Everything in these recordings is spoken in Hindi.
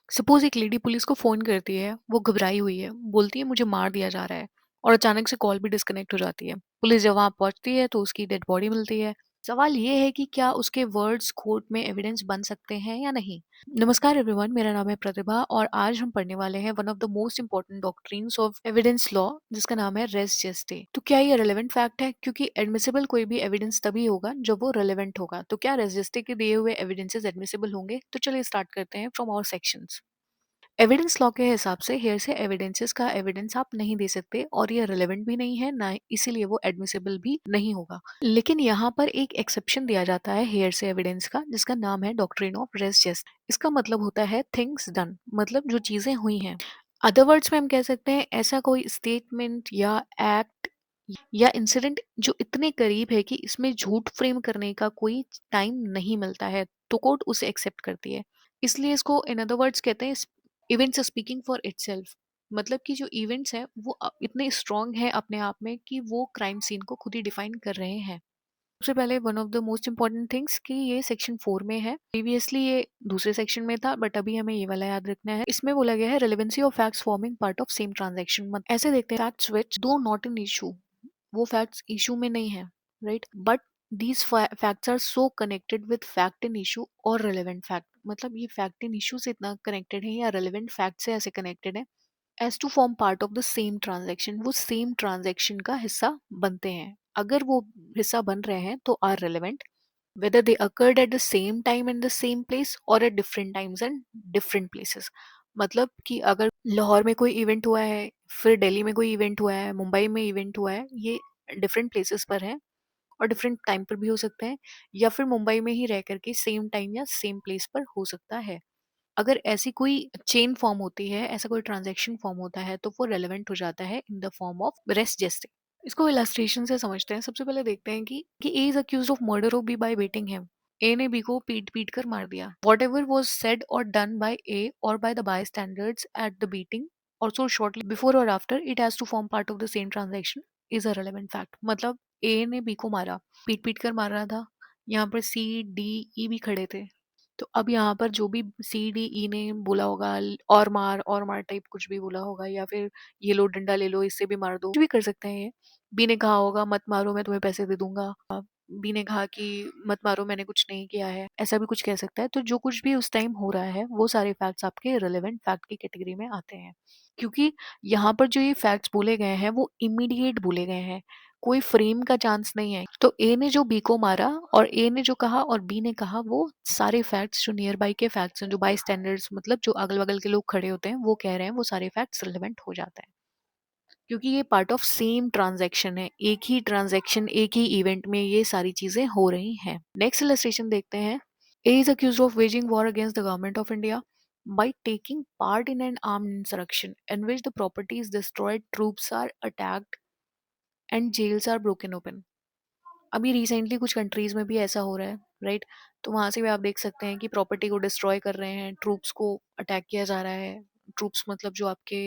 सपोज एक लेडी पुलिस को फोन करती है, वो घबराई हुई है, बोलती है मुझे मार दिया जा रहा है, और अचानक से कॉल भी डिस्कनेक्ट हो जाती है। पुलिस जब वहां पहुंचती है तो उसकी डेड बॉडी मिलती है। सवाल ये है कि क्या उसके वर्ड्स कोर्ट में एविडेंस बन सकते हैं या नहीं। नमस्कार एवरीवन, मेरा नाम है प्रतिभा और आज हम पढ़ने वाले हैं one of the most important doctrines of evidence law, जिसका नाम है रेस जेस्टे। तो क्या ये रेलेवेंट फैक्ट है? क्योंकि एडमिसिबल कोई भी एविडेंस तभी होगा जब वो रेलेवेंट होगा। तो क्या रेस जेस्टे के दिए हुए एविडेंसेस एडमिसिबल होंगे? तो चलिए स्टार्ट करते हैं from our sections. Evidence law के हिसाब से हेयर से एविडेंसेस का एविडेंस आप नहीं दे सकते और ये रिलेवेंट भी नहीं है ना, इसीलिए वो एडमिसिबल भी नहीं होगा। लेकिन यहाँ पर एक एक्सेप्शन दिया जाता है हेयर से एविडेंस का, जिसका नाम है डॉक्ट्रिन ऑफ रेस जेस्ट। इसका मतलब होता है थिंग्स डन, मतलब जो चीजें हुई हैं। अदर वर्ड्स में हम कह सकते हैं ऐसा कोई स्टेटमेंट या एक्ट या इंसिडेंट जो इतने करीब है कि इसमें झूठ फ्रेम करने का कोई टाइम नहीं मिलता है, तो कोर्ट उसे एक्सेप्ट करती है। इसलिए इसको इन अदर वर्ड्स कहते हैं इवेंट्स स्पीकिंग फॉर इटसेल्फ। मतलब कि जो इवेंट्स हैं वो इतने स्ट्रांग हैं अपने आप में कि वो क्राइम सीन को खुद ही डिफाइन कर रहे हैं। सबसे पहले one of the most important things कि ये सेक्शन 4 में है। प्रीवियसली ये दूसरे सेक्शन में था, बट अभी हमें ये वाला याद रखना है। इसमें बोला गया है relevancy of facts forming part of same transaction. ऐसे देखते हैं facts which do not in issue, वो फैक्ट्स इशू में नहीं है, right, but these facts are so connected with fact in issue और रेलेवेंट फैक्ट। मतलब ये फैक्ट इन इशू से इतना कनेक्टेड है या रेलेवेंट फैक्ट से ऐसे कनेक्टेड है as to form part of the same transaction, वो सेम ट्रांजेक्शन का हिस्सा बनते हैं। अगर वो हिस्सा बन रहे हैं तो are relevant, whether they occurred at the same time in the same place or at different times and different places। मतलब कि अगर लाहौर में कोई इवेंट हुआ है, फिर दिल्ली में कोई इवेंट हुआ है, मुंबई में इवेंट हुआ है, ये डिफरेंट प्लेसेस पर है और डिफरेंट टाइम पर भी हो सकते हैं, या फिर मुंबई में ही रह करके सेम टाइम या सेम प्लेस पर हो सकता है। अगर ऐसी कोई चेन फॉर्म होती है, ऐसा कोई ट्रांजेक्शन फॉर्म होता है, तो वो रेलेवेंट हो जाता है in the form of res gestae. इसको इलस्ट्रेशन से समझते हैं। सबसे पहले देखते हैं कि A is accused of murder of B by beating him. A ने बी को पीट पीट कर मार दिया। वॉट एवर वॉज सेड और डन बाय ए और by the bystanders at the beating also shortly before और after it has to form part of the same transaction is a relevant fact. मतलब ए ने बी को मारा, पीट पीट कर मार रहा था। यहाँ पर सी डी ई भी खड़े थे। तो अब यहाँ पर जो भी सी डी ई ने बोला होगा, और मार टाइप कुछ भी बोला होगा, या फिर ये लो डंडा ले लो इससे भी मार दो, कुछ भी कर सकते हैं ये। बी ने कहा होगा मत मारो मैं तुम्हें पैसे दे दूंगा। बी ने कहा कि मत मारो मैंने कुछ नहीं किया है, ऐसा भी कुछ कह सकता है। तो जो कुछ भी उस टाइम हो रहा है वो सारे फैक्ट्स आपके रिलेवेंट फैक्ट की कैटेगरी में आते हैं, क्योंकि यहाँ पर जो ये फैक्ट्स बोले गए हैं वो इमीडिएट बोले गए हैं, कोई फ्रेम का चांस नहीं है। तो ए ने जो बी को मारा और ए ने जो कहा और बी ने कहा, वो सारे फैक्ट्स जो नियर बाई के फैक्ट्स हैं, जो बाई स्टैंडर्ड्स मतलब जो अगल बगल के लोग खड़े होते हैं वो कह रहे हैं, वो सारे फैक्ट्स रिलेवेंट हो जाते हैं, क्योंकि ये पार्ट ऑफ सेम ट्रांजैक्शन है। एक ही ट्रांजैक्शन, एक ही इवेंट में ये सारी चीजें हो रही हैं। नेक्स्ट इलस्ट्रेशन देखते हैं। A is accused of waging war against the government of India by taking part in an armed insurrection in which the property is destroyed, troops are attacked and jails are broken open। अभी रिसेंटली कुछ कंट्रीज में भी ऐसा हो रहा है, राइट। तो वहां से भी आप देख सकते हैं कि प्रॉपर्टी को डिस्ट्रॉय कर रहे हैं, ट्रूप्स को अटैक किया जा रहा है। ट्रूप्स मतलब जो आपके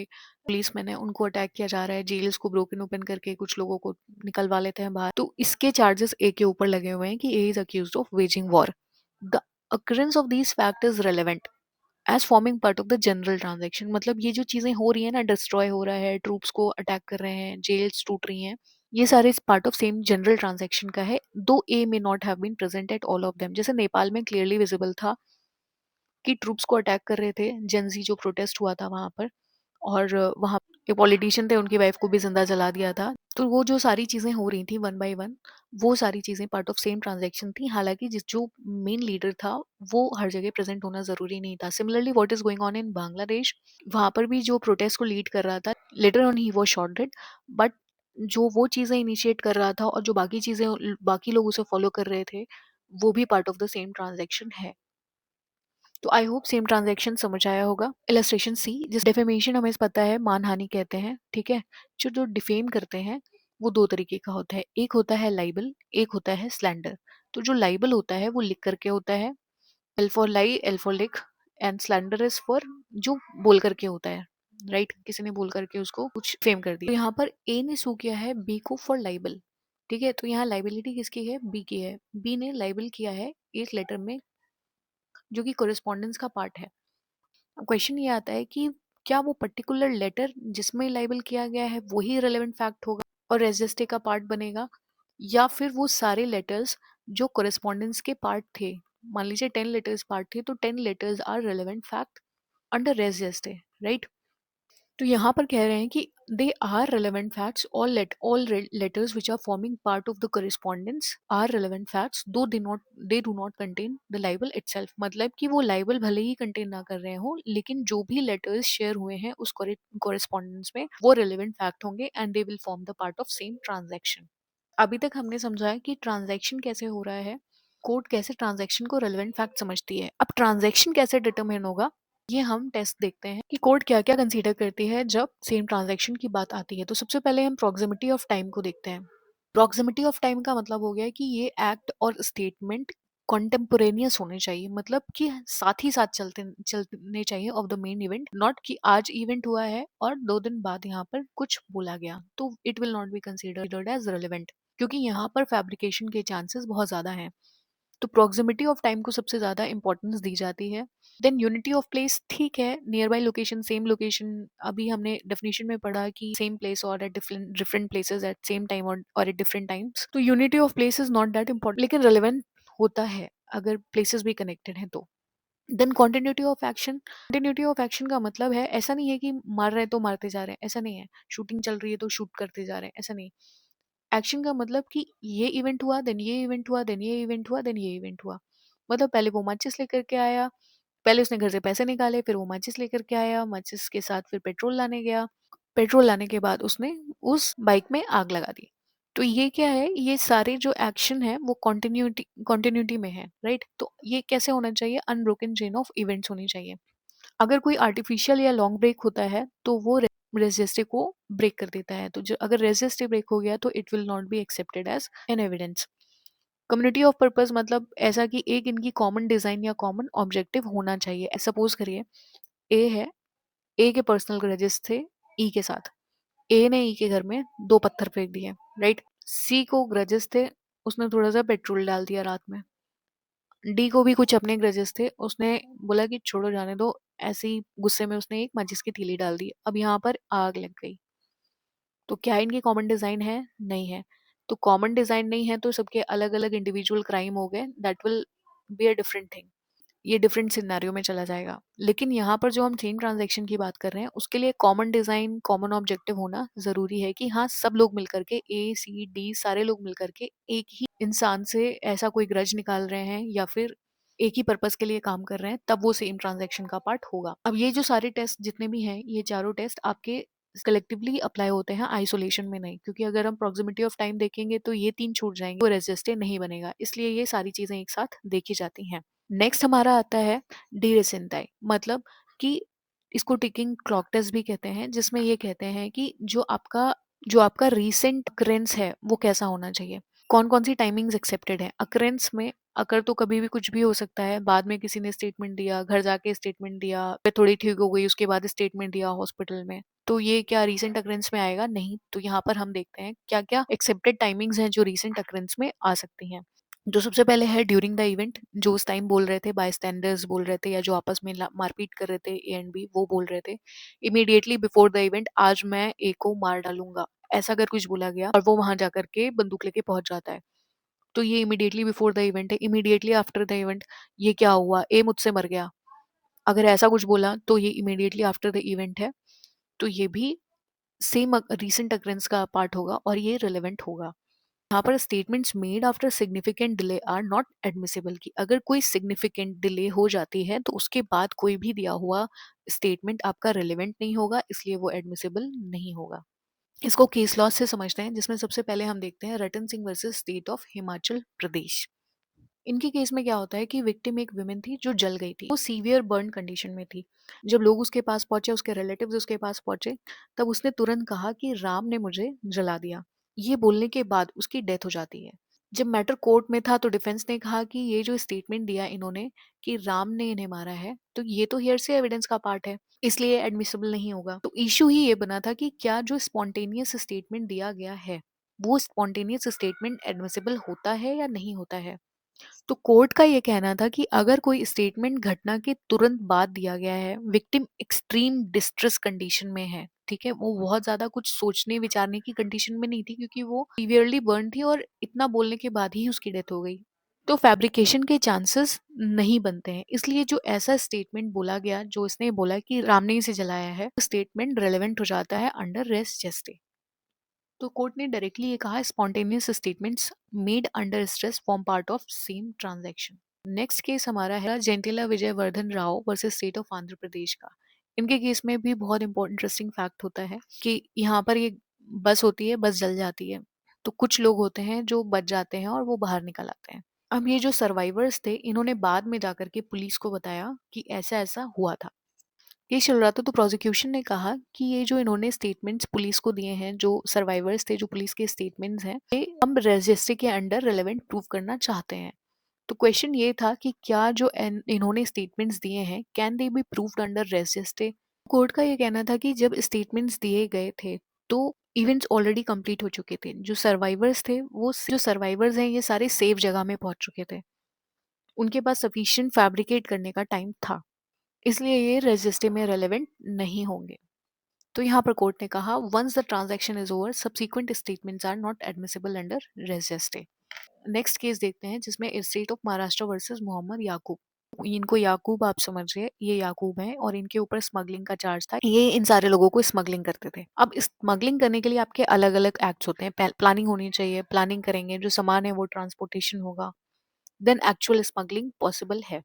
पुलिस मैन है उनको अटैक किया जा रहा है, जेल्स को ब्रोकन ओपन करके कुछ लोगों को निकलवा लेते हैं बाहर। तो इसके चार्जेस ए के ऊपर लगे हुए हैं कि A is accused of waging war. The occurrence of these fact is relevant as forming part of the general transaction. मतलब ये जो चीजें हो रही है ना, डिस्ट्रॉय हो रहा है, ट्रूप्स को अटैक कर रहे हैं, जेल्स टूट रही हैं, ये सारे part of same general transaction का है। Though A may not have been present at all of them. जैसे नेपाल में क्लियरली विजिबल था कि ट्रूप्स को अटैक कर रहे थे, जेंजी जो प्रोटेस्ट हुआ था वहां पर, और वहाँ के पॉलिटिशियन थे, उनकी वाइफ को भी जिंदा जला दिया था। तो वो जो सारी चीजें हो रही थी वन बाय वन, वो सारी चीजें पार्ट ऑफ सेम ट्रांजैक्शन थी। हालांकि जिस जो मेन लीडर था वो हर जगह प्रेजेंट होना जरूरी नहीं था। Similarly what is going on in Bangladesh, वहां पर भी जो प्रोटेस्ट को लीड कर रहा था, later on he was shot dead, but जो वो चीजें इनिशिएट कर रहा था और जो बाकी चीजें बाकी लोग उसे फॉलो कर रहे थे, वो भी part of the same transaction है। तो आई होप सेम ट्रांजैक्शन समझ आया होगा। इलस्ट्रेशन सी, जिस डेफेमेशन हमें पता है मानहानि कहते हैं, ठीक है। जो जो डिफेम करते हैं वो दो तरीके का होता है, एक होता है लाइबल, एक होता है स्लैंडर। तो जो लाइबल होता है वो लिख करके होता है, L for lie, L for लिख, एंड स्लैंडर इज फॉर जो बोल करके होता है, राइट। किसी ने बोल करके उसको कुछ फेम कर दिया। तो यहाँ पर ए ने सू किया है बी को फॉर लाइबल, ठीक है। तो यहाँ लाइबिलिटी किसकी है? बी की है। बी ने लाइबल किया है एक लेटर में, जो कि कोरिस्पॉन्डेंस का पार्ट है। क्वेश्चन ये आता है कि क्या वो पर्टिकुलर लेटर जिसमें लाइबल किया गया है वही रेलेवेंट फैक्ट होगा और रेजिस्टे का पार्ट बनेगा, या फिर वो सारे लेटर्स जो कोरेस्पॉन्डेंस के पार्ट थे, मान लीजिए 10 लेटर्स पार्ट थे, तो 10 letters are relevant fact under res gestae, right. तो यहाँ पर कह रहे हैं कि they are relevant facts, all letters which are forming part of the correspondence are relevant facts, though they do not contain the libel itself। मतलब कि वो लाइबल भले ही कंटेन ना कर रहे हो, लेकिन जो भी लेटर्स शेयर हुए हैं उस कॉरेस्पॉन्डेंस में वो relevant fact होंगे and they will form the part of same transaction. अभी तक हमने समझा है कि ट्रांजैक्शन कैसे हो रहा है, कोर्ट कैसे ट्रांजैक्शन को रेलेवेंट फैक्ट समझती है। अब ट्रांजैक्शन कैसे डिटरमिन होगा, ये हम टेस्ट देखते हैं कि कोर्ट क्या क्या कंसीडर करती है जब सेम ट्रांजैक्शन की बात आती है। तो सबसे पहले हम प्रॉक्सिमिटी ऑफ टाइम को देखते हैं। प्रॉक्सिमिटी ऑफ टाइम का मतलब हो गया कि ये एक्ट और स्टेटमेंट कॉन्टेम्पोरेनियस होने चाहिए, मतलब कि साथ ही साथ चलने चाहिए of the main event, not कि आज इवेंट हुआ है और 2 दिन बाद यहाँ पर कुछ बोला गया, तो it will not be considered as relevant, क्योंकि यहाँ पर फैब्रिकेशन के चांसेस बहुत ज़्यादा हैं। तो प्रॉक्सिमिटी ऑफ टाइम को सबसे ज़्यादा इंपॉर्टेंस दी जाती है। देन यूनिटी ऑफ प्लेस, ठीक है, nearby location, same location, अभी हमने डेफिनेशन में पढ़ा कि सेम प्लेस और at different different places at same time और एट डिफरेंट टाइम्स। तो unity of place is not that important, लेकिन रेलिवेंट होता है अगर प्लेसेस भी कनेक्टेड हैं तो। Then continuity of action, continuity of action का मतलब है, ऐसा नहीं है कि मार रहे हैं तो मारते जा रहे हैं, ऐसा नहीं है। शूटिंग चल रही है तो शूट करते जा रहे हैं, ऐसा नहीं। एक्शन का मतलब कि ये इवेंट हुआ, देन ये इवेंट हुआ, देन ये इवेंट हुआ, देन ये इवेंट हुआ। मतलब पहले वो माचिस लेकर के आया, पहले उसने घर से पैसे निकाले, फिर वो माचिस लेकर के आया, माचिस के साथ फिर पेट्रोल लाने गया, पेट्रोल लाने के बाद उसने उस बाइक में आग लगा दी। तो ये क्या है, ये सारे जो एक्शन है वो कॉन्टिन्यूटी में है, राइट। तो ये कैसे होना चाहिए, अनब्रोकन चेन ऑफ इवेंट्स होनी चाहिए। अगर कोई आर्टिफिशियल या लॉन्ग ब्रेक होता है तो वो रेजिस्टे को ब्रेक कर देता है। तो जो अगर रेजिस्टे ब्रेक हो गया तो it will not be accepted as an evidence. Community of purpose मतलब ऐसा कि एक इनकी कॉमन डिजाइन या कॉमन ऑब्जेक्टिव होना चाहिए। सपोज करिए ए है, ए के पर्सनल ग्रजेस थे ई के साथ, ए ने ई के घर में 2 पत्थर फेंक दिए, राइट। सी को ग्रजेस थे, उसने थोड़ा सा पेट्रोल डाल दिया रात में। डी को भी कुछ अपने ग्रजेस थे, उसने बोला कि छोड़ो जाने दो, ऐसे ही गुस्से में उसने एक माचिस की तीली डाल दी, अब यहाँ पर आग लग गई। तो क्या इनकी कॉमन डिजाइन है, नहीं है। तो कॉमन डिजाइन नहीं है तो सबके अलग अलग इंडिविजुअल क्राइम हो गए, that will be a different thing, ये डिफरेंट सिनेरियो में चला जाएगा। लेकिन यहाँ पर जो हम चेन ट्रांजैक्शन की बात कर रहे हैं उसके लिए कॉमन डिजाइन कॉमन ऑब्जेक्टिव होना जरूरी है कि हाँ सब लोग मिलकर के ए सी डी सारे लोग मिलकर के एक ही इंसान से ऐसा कोई ग्रज निकाल रहे हैं या फिर एक ही पर्पस के लिए काम कर रहे हैं, तब वो सेम ट्रांजैक्शन का पार्ट होगा। अब ये जो सारे टेस्ट जितने भी हैं ये चारों टेस्ट आपके कलेक्टिवली अप्लाई होते हैं, आइसोलेशन में नहीं, क्योंकि अगर हम प्रॉक्सिमिटी ऑफ टाइम देखेंगे तो ये 3 छूट जाएंगे, वो रेजिस्टे नहीं बनेगा, इसलिए ये सारी चीजें एक साथ देखी जाती हैं। नेक्स्ट हमारा आता है डी रेसेंटाई, मतलब कि इसको टिकिंग क्लॉक टेस्ट भी कहते हैं, जिसमें ये कहते हैं कि जो आपका रीसेंट अक्रेंस है वो कैसा होना चाहिए। कौन कौन सी टाइमिंग्स एक्सेप्टेड है अक्रेंस में। अकर तो कभी भी कुछ भी हो सकता है, बाद में किसी ने स्टेटमेंट दिया, घर जाके स्टेटमेंट दिया, फिर थोड़ी ठीक हो गई उसके बाद स्टेटमेंट दिया हॉस्पिटल में, तो ये क्या रीसेंट अक्रेंस में आएगा, नहीं। तो यहाँ पर हम देखते हैं क्या क्या एक्सेप्टेड टाइमिंग्स हैं जो रीसेंट अक्रेंस में आ सकती हैं। जो सबसे पहले है ड्यूरिंग द इवेंट, जो उस टाइम बोल रहे थे, बाय स्टैंडर्स बोल रहे थे या जो आपस में मारपीट कर रहे थे ए एंड बी, वो बोल रहे थे। इमीडिएटली बिफोर द इवेंट, आज मैं ए को मार डालूंगा, ऐसा अगर कुछ बोला गया और वो वहां जाकर के बंदूक लेके पहुंच जाता है, तो ये इमीडिएटली बिफोर द इवेंट है। इमीडिएटली आफ्टर द इवेंट, ये क्या हुआ, ए मुझसे मर गया, अगर ऐसा कुछ बोला तो ये इमीडिएटली आफ्टर द इवेंट है, तो ये भी सेम रीसेंट अक्रेंस का पार्ट होगा और ये रिलेवेंट होगा। यहाँ पर statements made after significant delay are not admissible, की अगर कोई सिग्निफिकेंट डिले हो जाती है तो उसके बाद कोई भी दिया हुआ स्टेटमेंट आपका रिलेवेंट नहीं होगा, इसलिए वो एडमिसिबल नहीं होगा। इसको केस लॉ से समझते हैं, जिसमें सबसे पहले हम देखते हैं Ratan Singh versus state of Himachal Pradesh. इनके केस में क्या होता है कि विक्टिम एक विमेन थी जो जल गई थी, वो सीवियर बर्न कंडीशन में थी। जब लोग उसके पास पहुंचे, उसके रिलेटिव्स उसके पास पहुंचे, तब उसने तुरंत कहा कि राम ने मुझे जला दिया। ये बोलने के बाद उसकी डेथ हो जाती है। जब मैटर कोर्ट में था तो डिफेंस ने कहा कि ये जो स्टेटमेंट दिया इन्होंने कि राम ने इन्हें मारा है, तो ये तो हियरसे एविडेंस का पार्ट है, इसलिए एडमिसिबल नहीं होगा। तो इशू ही ये बना था कि क्या जो स्पॉन्टेनियस स्टेटमेंट दिया गया है वो स्पॉन्टेनियस स्टेटमेंट एडमिसिबल होता है या नहीं होता है। तो कोर्ट का ये कहना था कि अगर कोई स्टेटमेंट घटना के तुरंत बाद दिया गया है, विक्टिम एक्सट्रीम डिस्ट्रेस कंडीशन में है, ठीक है, वो बहुत ज्यादा कुछ सोचने विचारने की कंडीशन में नहीं थी, क्योंकि वो सीवियरली बर्न थी और इतना बोलने के बाद ही उसकी डेथ हो गई, तो फैब्रिकेशन के चांसेस नहीं बनते हैं। इसलिए जो ऐसा स्टेटमेंट बोला गया, जो इसने बोला कि राम ने इसे जलाया है, स्टेटमेंट रेलेवेंट हो जाता है अंडर रेस जेस्टे। तो कोर्ट ने डायरेक्टली ये कहा, spontaneous statements made under stress form part of same transaction. Next case हमारा है Gentela Vijay Vardhan Rao versus state of Andhra Pradesh का। इनके केस में भी बहुत इंटरेस्टिंग फैक्ट होता है कि यहाँ पर ये बस होती है, बस जल जाती है, तो कुछ लोग होते हैं जो बच जाते हैं और वो बाहर निकल आते हैं। अब ये जो सर्वाइवर्स थे, इन्होंने बाद में जाकर के पुलिस को बताया कि ऐसा ऐसा हुआ था। केस चल रहा था, तो प्रोसिक्यूशन ने कहा कि ये जो इन्होंने स्टेटमेंट्स पुलिस को दिए हैं, जो सर्वाइवर्स थे, जो पुलिस के स्टेटमेंट्स हैं, ये हम रजिस्ट्री के अंडर रेलेवेंट प्रूव करना चाहते हैं। तो क्वेश्चन ये था कि क्या जो इन्होंने स्टेटमेंट्स दिए हैं, can they be proved under registry. Court का ये कहना था कि जब स्टेटमेंट्स दिए गए थे, तो इवेंट्स ऑलरेडी कंप्लीट हो चुके थे। जो सर्वाइवर्स थे, वो जो सर्वाइवर्स हैं, ये सारे सेफ जगह में पहुंच चुके थे, उनके पास सफिशिएंट फैब्रिकेट करने का टाइम था, इसलिए ये रजिस्ट्री में रेलेवेंट नहीं होंगे। तो यहाँ पर कोर्ट ने कहा, once the transaction is over, subsequent statements are not admissible under res gestae. Next case देखते हैं, जिसमें state of Maharashtra versus Mohammad Yakub. इनको याकूब आप समझिए, ये याकूब हैं और इनके ऊपर स्मगलिंग का चार्ज था। ये इन सारे लोगों को स्मगलिंग करते थे। अब स्मगलिंग करने के लिए आपके अलग अलग एक्ट्स होते हैं। प्लानिंग होनी चाहिए, प्लानिंग करेंगे, जो सामान है वो ट्रांसपोर्टेशन होगा, देन एक्चुअल स्मगलिंग पॉसिबल है।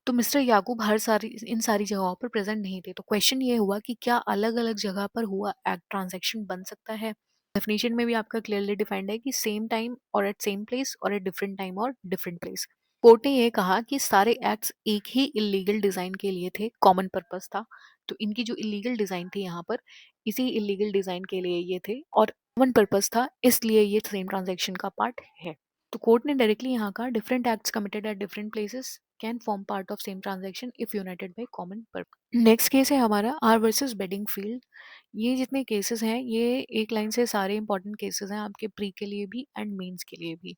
तो मिस्टर याकूब हर सारी इन सारी जगहों पर प्रेजेंट नहीं थे। तो क्वेश्चन ये हुआ कि क्या अलग अलग जगह पर हुआ एक्ट ट्रांजैक्शन बन सकता है। डेफिनेशन में भी आपका क्लियरली डिफाइंड है कि सेम टाइम और एट सेम प्लेस और एट डिफरेंट टाइम और डिफरेंट प्लेस। कोर्ट ने ये कहा कि सारे एक्ट्स एक ही इलीगल डिजाइन के लिए थे, कॉमन पर्पस था। तो इनकी जो इलीगल डिजाइन थी यहाँ पर, इसी इलीगल डिजाइन के लिए ये थे और कॉमन पर्पस था, इसलिए ये सेम ट्रांजैक्शन का पार्ट है। तो कोर्ट ने डायरेक्टली यहाँ कहा, different acts committed at different places can form part of same transaction if United by common purpose. Next case है हमारा आर वर्सेस बेडिंगफील्ड। ये जितने केसेस हैं, ये एक लाइन से सारे इंपॉर्टेंट केसेस हैं आपके प्री के लिए भी एंड मेंस के लिए भी।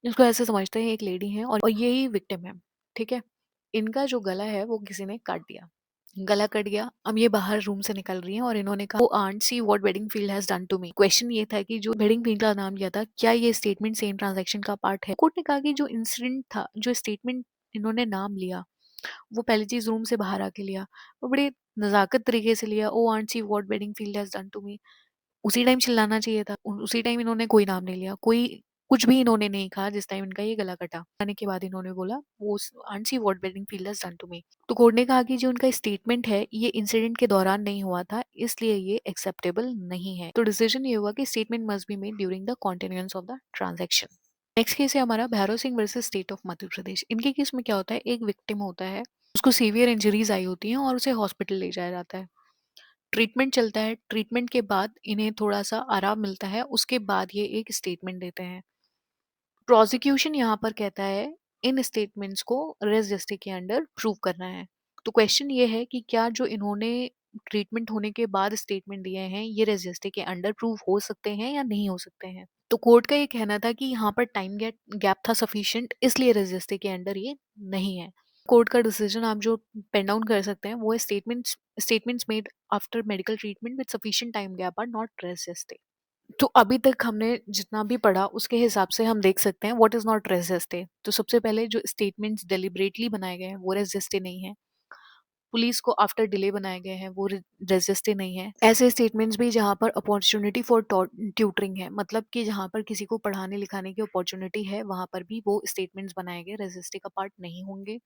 इसको ऐसे समझते हैं, एक लेडी है और यही विक्टिम है, ठीक है। इनका जो गला है वो किसी ने काट दिया, गला कट गया। अब ये बाहर रूम से निकल रही है और इन्होंने कहा, aunt see what Beddingfield has done to me. Question ये था कि जो बेडिंगफील्ड का नाम लिया था, क्या ये स्टेटमेंट सेम ट्रांजैक्शन का पार्ट है। कोर्ट ने कहा कि जो इंसिडेंट था, जो स्टेटमेंट इन्होंने नाम लिया, वो पहली चीज रूम से बाहर आके लिया, वो बड़े नजाकत तरीके से लिया। Oh aunt see what Beddingfield has done to me, उसी टाइम चिल्लाना चाहिए था। उसी टाइम इन्होंने कोई नाम नहीं लिया, कोई कुछ भी इन्होंने नहीं कहा जिस टाइम इनका ये गला कटा। आने के बाद इन्होंने बोला, वो aunt see what Beddingfield has done to me. तो कोर्ट ने कहा कि जो उनका स्टेटमेंट है, ये इंसिडेंट के दौरान नहीं हुआ था, इसलिए ये एक्सेप्टेबल नहीं है। तो डिसीजन ये हुआ कि statement must be made during the continuance of the transaction. Next case है हमारा Bhairav Singh versus state of Madhya Pradesh. इनके केस में क्या होता है, एक विक्टिम होता है, उसको सीवियर इंजरीज आई होती हैं और उसे हॉस्पिटल ले जाया जाता है। ट्रीटमेंट चलता है, ट्रीटमेंट के बाद इन्हें थोड़ा सा आराम मिलता है, उसके बाद ये एक स्टेटमेंट देते हैं। प्रोसिक्यूशन यहाँ पर कहता है, इन स्टेटमेंट्स को रेस जस्टिस के अंडर प्रूव करना है। तो क्वेश्चन ये है कि क्या जो इन्होंने ट्रीटमेंट होने के बाद स्टेटमेंट दिए हैं, ये रेस जस्टिस के अंडर प्रूव हो सकते हैं या नहीं हो सकते हैं। तो कोर्ट का ये कहना था कि यहाँ पर टाइम गैप था सफिशिएंट, इसलिए रेस जस्टिस के अंडर ये नहीं है। कोर्ट का डिसीजन आप जो पेन डाउन कर सकते हैं, वो है, statements made after medical treatment with sufficient time gap are not res gestae. तो अभी तक हमने जितना भी पढ़ा, उसके हिसाब से हम देख सकते हैं व्हाट इज नॉट रेजिस्टे। तो सबसे पहले जो स्टेटमेंट्स डेलिबरेटली बनाए गए हैं, वो रेजिस्टे नहीं है। पुलिस को आफ्टर डिले बनाए गए हैं, वो रेजिस्टे नहीं है। ऐसे स्टेटमेंट्स भी जहाँ पर अपॉर्चुनिटी फॉर ट्यूटरिंग है, मतलब कि जहाँ पर किसी को पढ़ाने लिखाने की अपॉर्चुनिटी है, वहाँ पर भी वो स्टेटमेंट्स बनाए गए रेजिस्टे का पार्ट नहीं होंगे।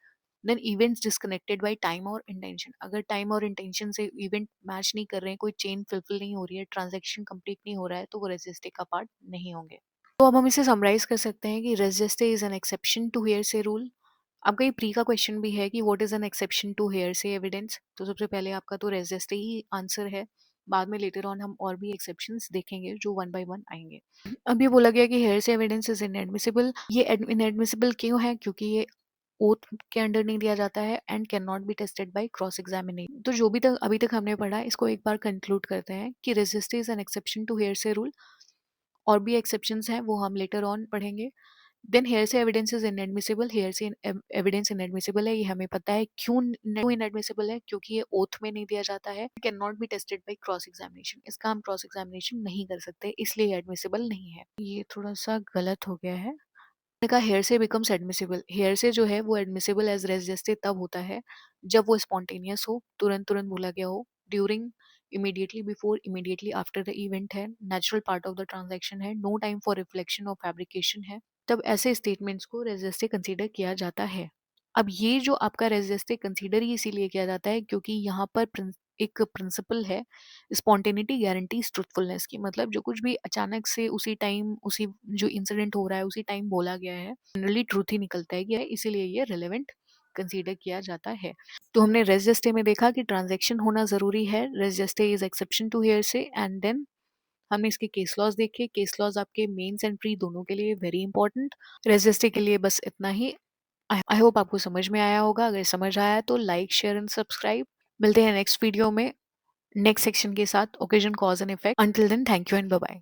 Then events disconnected by time और इंटेंशन, अगर टाइम और इंटेंशन से इवेंट मैच नहीं कर रहे हैं, कोई चेन फुलफिल नहीं हो रही है, ट्रांजैक्शन कंप्लीट नहीं हो रहा है, तो वो रेजिस्टे का पार्ट नहीं होंगे। तो अब हम इसे समराइज कर सकते हैं कि res gestae is an exception to hearsay rule. आपका ये प्री का क्वेश्चन भी है कि what is an exception to hearsay evidence. तो सबसे पहले आपका तो रेजिस्टे ही आंसर है, बाद में लेटर ऑन हम और भी एक्सेप्शंस देखेंगे जो वन बाय वन आएंगे। अब ये बोला गया कि हेयरसे एविडेंस इज इनएडमिसिबल। ये इनएडमिसिबल क्यों है, क्योंकि ये ओथ के अंडर नहीं दिया जाता है and can not be tested by cross examination. तो जो भी तक अभी तक हमने पढ़ा, इसको एक बार कंक्लूड करते हैं कि res gestae is an exception to hearsay rule. और भी एक्सेप्शंस हैं, वो हम लेटर ऑन पढ़ेंगे। Then hearsay evidence is inadmissible. Hearsay evidence inadmissible है, ये हमें पता है। क्यों इनएडमिसिबल है? क्योंकि ये ओथ में नहीं दिया जाता है। Can not be tested by cross examination, इसका हम क्रॉस एग्जामिनेशन नहीं कर सकते, इसलिए एडमिसिबल नहीं है। ये थोड़ा सा गलत हो गया है। मैंने कहा हेयर से बिकम्स एडमिसिबल। हेयर से जो है वो एडमिसिबल एज रेस जस्टिस तब होता है जब वो स्पॉन्टेनियस हो, तुरंत तुरंत बोला गया हो, during, immediately before, immediately after the event है, natural part of the transaction है, नो टाइम फॉर रिफ्लेक्शन और फैब्रिकेशन है, तब ऐसे स्टेटमेंट्स को रेजिस्टे कंसीडर किया जाता है। अब ये जो आपका रेजिस्टे कंसीडर ही इसीलिए किया जाता है क्योंकि यहाँ पर एक प्रिंसिपल है, स्पॉन्टेनिटी गारंटीज ट्रुथफुलनेस की। मतलब जो कुछ भी अचानक से उसी टाइम, उसी जो इंसिडेंट हो रहा है उसी टाइम बोला गया है, जनरली ट्रूथ ही निकलता है कि इसीलिए ये रिलेवेंट कंसीडर किया जाता है। तो हमने रेस जस्टे में देखा कि ट्रांजैक्शन होना जरूरी है, res gestae is exception to hearsay. And then हमने इसके केस लॉज देखे। केस लॉज आपके मेंस एंड प्री दोनों के लिए वेरी इंपॉर्टेंट। रेस जस्टे के लिए बस इतना ही। आई होप आपको समझ में आया होगा। अगर समझ आया तो लाइक, शेयर एंड सब्सक्राइब। मिलते हैं नेक्स्ट वीडियो में नेक्स्ट सेक्शन के साथ, occasion, cause and effect. Until then, thank you and bye bye.